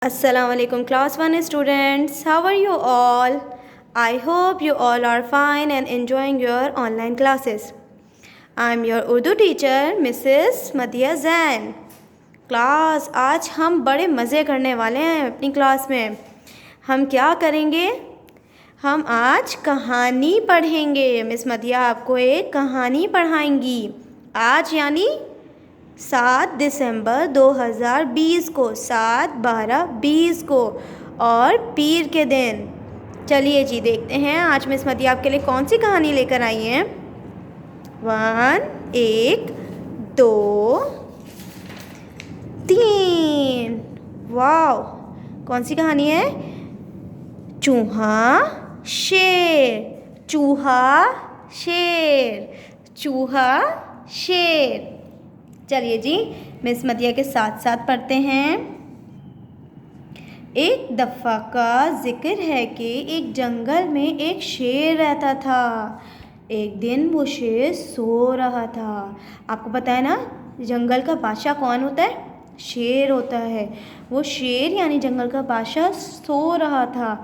Assalamualaikum class 1 students. How are you all? I hope you all are fine and enjoying your online classes. I am your Urdu teacher Mrs. Madhya Zain. Class आज हम बड़े मज़े करने वाले हैं अपनी class में। हम क्या करेंगे? हम आज कहानी पढ़ेंगे। मिस मदिया आपको एक कहानी पढ़ाएंगी आज, यानी 7 दिसंबर 2020 को, 7/12/20 को, और पीर के दिन। चलिए जी देखते हैं आज मिस मदिया आपके लिए कौन सी कहानी लेकर आई हैं। 1 2 3। वाह, कौन सी कहानी है? चूहा शेर, चूहा शेर, चूहा शेर। चलिए जी मिस मदिया के साथ साथ पढ़ते हैं। एक दफ़ा का जिक्र है कि एक जंगल में एक शेर रहता था। एक दिन वो शेर सो रहा था। आपको पता है ना, जंगल का बादशाह कौन होता है? शेर होता है। वो शेर यानी जंगल का बादशाह सो रहा था।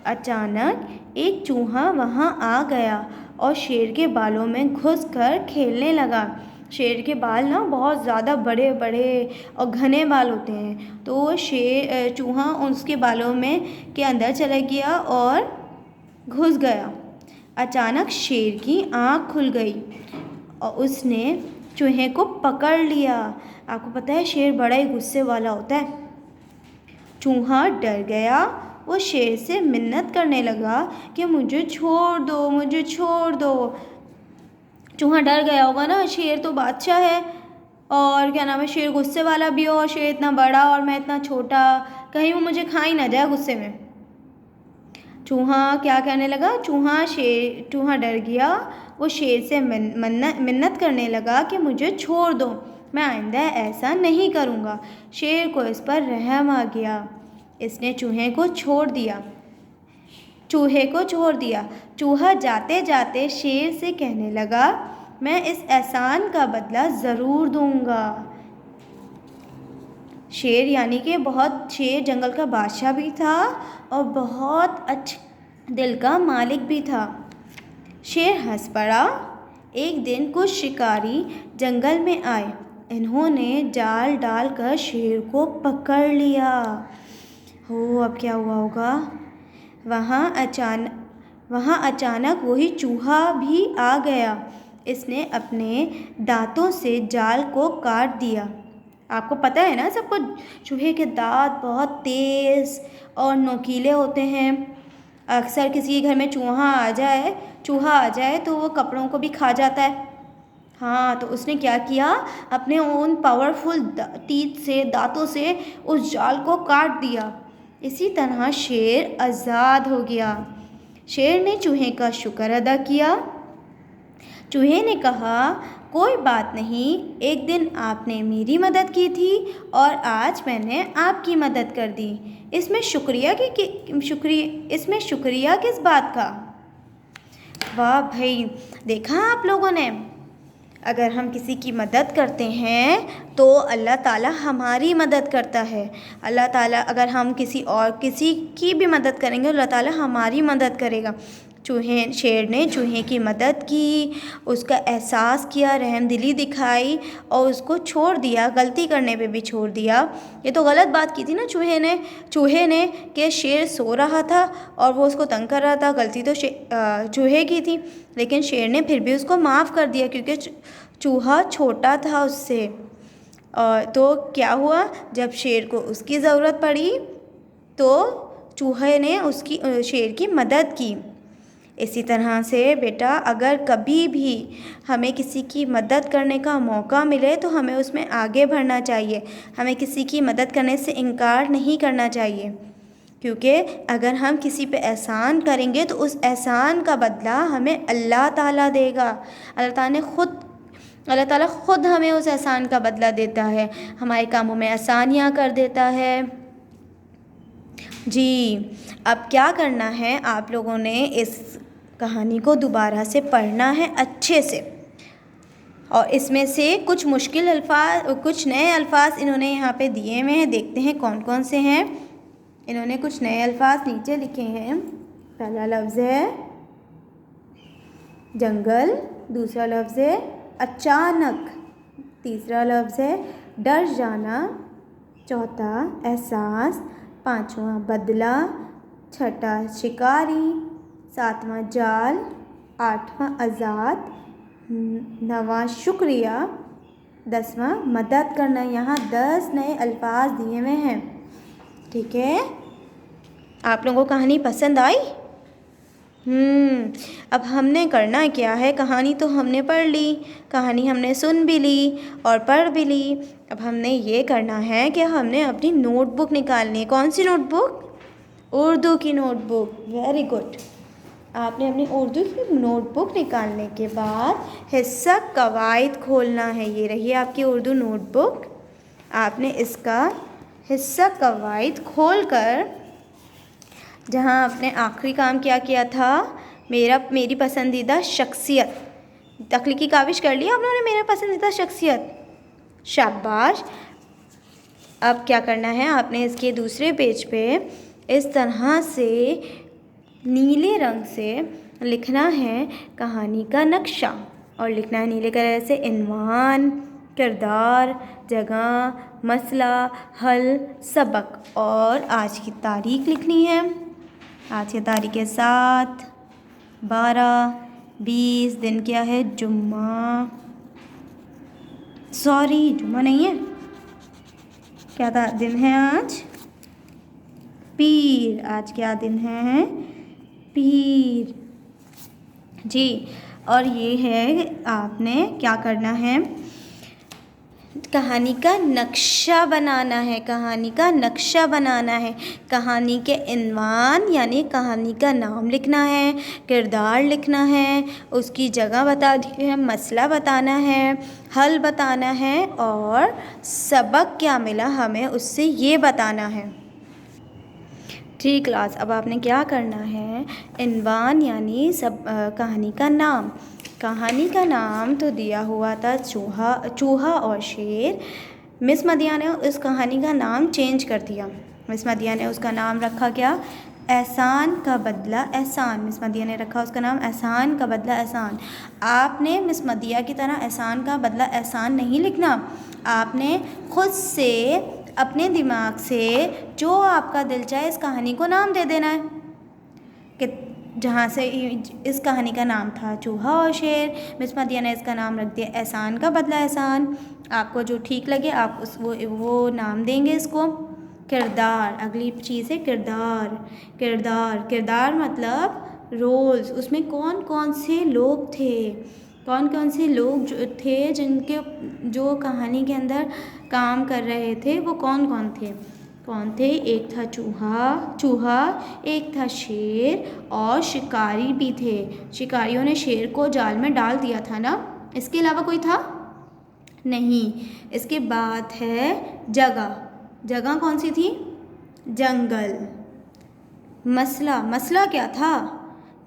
अचानक एक चूहा वहाँ आ गया और शेर के बालों में घुसकर खेलने लगा। शेर के बाल ना बहुत ज़्यादा बड़े बड़े और घने बाल होते हैं, तो वो चूहा उसके बालों में के अंदर चला गया और घुस गया। अचानक शेर की आँख खुल गई और उसने चूहे को पकड़ लिया। आपको पता है शेर बड़ा ही गुस्से वाला होता है। चूहा डर गया। वो शेर से मिन्नत करने लगा कि मुझे छोड़ दो, मुझे छोड़ दो। चूहा डर गया होगा ना, शेर तो बादशाह है और क्या नाम है, शेर गुस्से वाला भी हो, और शेर इतना बड़ा और मैं इतना छोटा, कहीं वो मुझे खा ही ना जाए गुस्से में। चूहा क्या कहने लगा? चूहा डर गया। वो शेर से मिन्नत करने लगा कि मुझे छोड़ दो, मैं आइंदा ऐसा नहीं करूँगा। शेर को इस पर रहम आ गया। इसने चूहे को छोड़ दिया। चूहा जाते जाते शेर से कहने लगा, मैं इस एहसान का बदला ज़रूर दूंगा। शेर यानी कि शेर जंगल का बादशाह भी था और बहुत अच्छे दिल का मालिक भी था। शेर हंस पड़ा। एक दिन कुछ शिकारी जंगल में आए। इन्होंने जाल डालकर शेर को पकड़ लिया। अब क्या हुआ होगा? वहाँ अचानक वही चूहा भी आ गया। इसने अपने दांतों से जाल को काट दिया। आपको पता है ना सबको, चूहे के दांत बहुत तेज़ और नुकीले होते हैं। अक्सर किसी के घर में चूहा आ जाए तो वो कपड़ों को भी खा जाता है। हाँ, तो उसने क्या किया, अपने उन पावरफुल दांतों से उस जाल को काट दिया। इसी तरह शेर आज़ाद हो गया। शेर ने चूहे का शुक्र अदा किया। चूहे ने कहा, कोई बात नहीं, एक दिन आपने मेरी मदद की थी और आज मैंने आपकी मदद कर दी। इसमें शुक्रिया किस बात का? वाह भाई, देखा आप लोगों ने, अगर हम किसी की मदद करते हैं तो अल्लाह ताला हमारी मदद करता है। अल्लाह ताला अगर हम किसी की भी मदद करेंगे, अल्लाह ताला हमारी मदद करेगा। शेर ने चूहे की मदद की, उसका एहसास किया, रहमदिली दिखाई और उसको छोड़ दिया, गलती करने पे भी छोड़ दिया। ये तो गलत बात की थी ना चूहे ने कि शेर सो रहा था और वो उसको तंग कर रहा था। गलती तो चूहे की थी, लेकिन शेर ने फिर भी उसको माफ़ कर दिया क्योंकि चूहा छोटा था उससे। तो क्या हुआ, जब शेर को उसकी ज़रूरत पड़ी तो चूहे ने शेर की मदद की। इसी तरह से बेटा, अगर कभी भी हमें किसी की मदद करने का मौका मिले तो हमें उसमें आगे बढ़ना चाहिए। हमें किसी की मदद करने से इनकार नहीं करना चाहिए, क्योंकि अगर हम किसी पे एहसान करेंगे तो उस एहसान का बदला हमें अल्लाह ताला देगा। अल्लाह ताला खुद हमें उस एहसान का बदला देता है, हमारे कामों में आसानियाँ कर देता है। जी, अब क्या करना है, आप लोगों ने इस कहानी को दोबारा से पढ़ना है अच्छे से, और इसमें से कुछ मुश्किल अल्फाज, कुछ नए अल्फाज इन्होंने यहाँ पे दिए हुए हैं। देखते हैं कौन कौन से हैं। इन्होंने कुछ नए अल्फाज नीचे लिखे हैं। पहला लफ्ज़ है जंगल, दूसरा लफ्ज़ है अचानक, तीसरा लफ्ज़ है डर जाना, चौथा एहसास, पांचवा बदला, छठा शिकारी, सातवां जाल, आठवां आज़ाद, नवां शुक्रिया, 10वां मदद करना। यहाँ 10 नए अल्फाज दिए हुए हैं। ठीक है, आप लोगों को कहानी पसंद आई? अब हमने करना क्या है, कहानी तो हमने पढ़ ली, कहानी हमने सुन भी ली और पढ़ भी ली। अब हमने ये करना है कि हमने अपनी नोटबुक निकालनी है। कौन सी नोटबुक? उर्दू की नोटबुक। Very good. आपने अपनी उर्दू की नोटबुक निकालने के बाद हिस्सा कवायद खोलना है। ये रही आपकी उर्दू नोटबुक। आपने इसका हिस्सा कवायद खोलकर जहाँ आपने आखिरी काम क्या किया था, मेरी पसंदीदा शख्सियत, तख्लीकी काविश कर लिया आप लोगों ने, मेरा पसंदीदा शख्सियत, शाबाश। अब क्या करना है, आपने इसके दूसरे पेज पे इस तरह से नीले रंग से लिखना है कहानी का नक्शा, और लिखना है नीले कलर से इन्वान, किरदार, जगह, मसला, हल, सबक, और आज की तारीख लिखनी है। आज की तारीख है 7/12/20। दिन क्या है? जुम्मा, सॉरी जुम्मा नहीं है, क्या था दिन है आज? पीर। आज क्या दिन है? पीर जी। और ये है, आपने क्या करना है, कहानी का नक्शा बनाना है। कहानी का नक्शा बनाना है। कहानी के इन्वान यानी कहानी का नाम लिखना है, किरदार लिखना है, उसकी जगह बता दी है, मसला बताना है, हल बताना है, और सबक क्या मिला हमें उससे ये बताना है। ठीक क्लास, अब आपने क्या करना है, इन्वान यानी कहानी का नाम। कहानी का नाम तो दिया हुआ था चूहा और शेर। मिस मदिया ने उस कहानी का नाम चेंज कर दिया। मिस मदिया ने उसका नाम रखा क्या? एहसान का बदला एहसान। मिस मदिया ने रखा उसका नाम एहसान का बदला एहसान। आपने मिस मदिया की तरह एहसान का बदला एहसान नहीं लिखना। आपने खुद से अपने दिमाग से जो आपका दिल चाहे इस कहानी को नाम दे देना है। कि जहाँ से इस कहानी का नाम था चूहा और शेर, मिस मदिया ने इसका नाम रख दिया एहसान का बदला एहसान। आपको जो ठीक लगे आप वो नाम देंगे इसको। किरदार, अगली चीज़ है किरदार। किरदार मतलब रोल्स। उसमें कौन कौन से लोग थे, कौन कौन से लोग जो थे जिनके जो कहानी के अंदर काम कर रहे थे, वो कौन कौन थे? एक था चूहा, एक था शेर, और शिकारी भी थे। शिकारियों ने शेर को जाल में डाल दिया था ना, इसके अलावा कोई था नहीं। इसके बाद है जगह कौन सी थी? जंगल। मसला क्या था?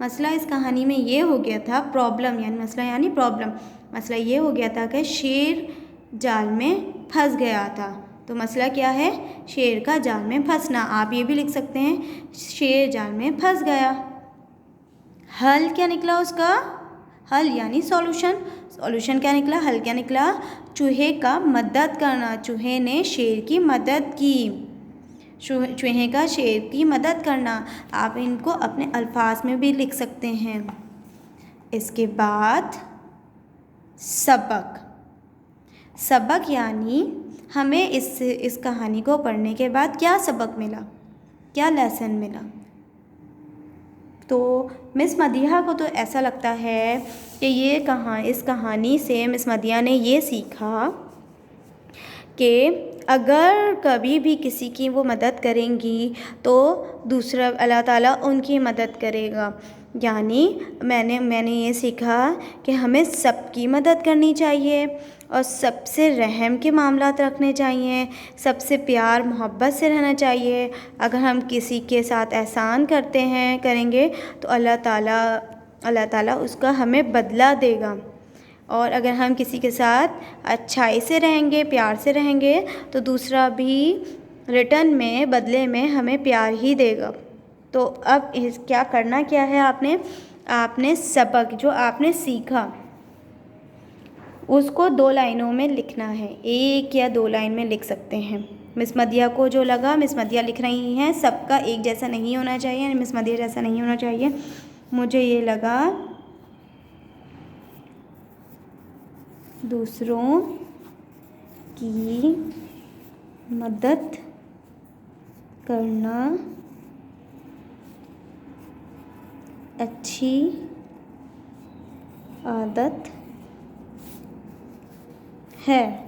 मसला इस कहानी में ये हो गया था, प्रॉब्लम यानी मसला यानी प्रॉब्लम। मसला ये हो गया था कि शेर जाल में फंस गया था। तो मसला क्या है? शेर का जाल में फंसना। आप ये भी लिख सकते हैं शेर जाल में फंस गया। हल क्या निकला उसका? हल यानी सॉल्यूशन क्या निकला? हल क्या निकला? चूहे का मदद करना। चूहे ने शेर की मदद की। चूहे का शेर की मदद करना। आप इनको अपने अल्फाज में भी लिख सकते हैं। इसके बाद सबक यानी हमें इस कहानी को पढ़ने के बाद क्या सबक मिला, क्या लेसन मिला। तो मिस मदिया को तो ऐसा लगता है कि इस कहानी से मिस मदिया ने ये सीखा कि अगर कभी भी किसी की वो मदद करेंगी तो दूसरा अल्लाह ताला उनकी मदद करेगा। यानी मैंने ये सीखा कि हमें सबकी मदद करनी चाहिए और सबसे रहम के मामलात रखने चाहिए, सबसे प्यार मोहब्बत से रहना चाहिए। अगर हम किसी के साथ एहसान करेंगे तो अल्लाह ताला उसका हमें बदला देगा। और अगर हम किसी के साथ अच्छाई से रहेंगे, प्यार से रहेंगे, तो दूसरा भी रिटर्न में बदले में हमें प्यार ही देगा। तो अब क्या करना क्या है, आपने सबक जो आपने सीखा उसको 2 लाइनों में लिखना है, 1 या 2 लाइन में लिख सकते हैं। मिस मदिया को जो लगा, मिस मदिया लिख रही हैं, सबका एक जैसा नहीं होना चाहिए, मिस मदिया जैसा नहीं होना चाहिए। मुझे ये लगा दूसरों की मदद करना अच्छी आदत है।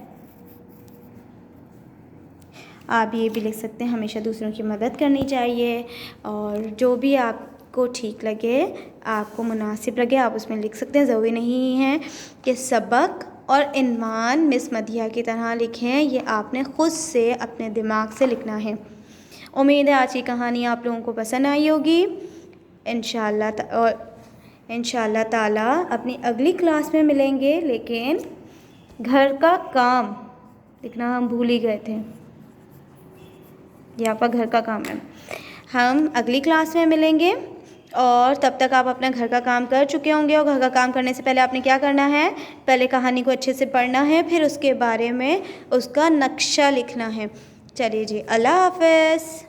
आप ये भी लिख सकते हैं, हमेशा दूसरों की मदद करनी चाहिए, और जो भी आपको ठीक लगे, आपको मुनासिब लगे, आप उसमें लिख सकते हैं। ज़रूरी नहीं है कि सबक और इन्वान मिस मदिया की तरह लिखें, ये आपने ख़ुद से अपने दिमाग से लिखना है। उम्मीद है आज की कहानी आप लोगों को पसंद आई होगी। इंशाअल्लाह ताला अपनी अगली क्लास में मिलेंगे, लेकिन घर का काम लिखना हम भूल ही गए थे। ये आपका घर का काम है। हम अगली क्लास में मिलेंगे, और तब तक आप अपना घर का काम कर चुके होंगे। और घर का काम करने से पहले आपने क्या करना है, पहले कहानी को अच्छे से पढ़ना है, फिर उसके बारे में उसका नक्शा लिखना है। चलिए जी, अल्लाह हाफ़िज़।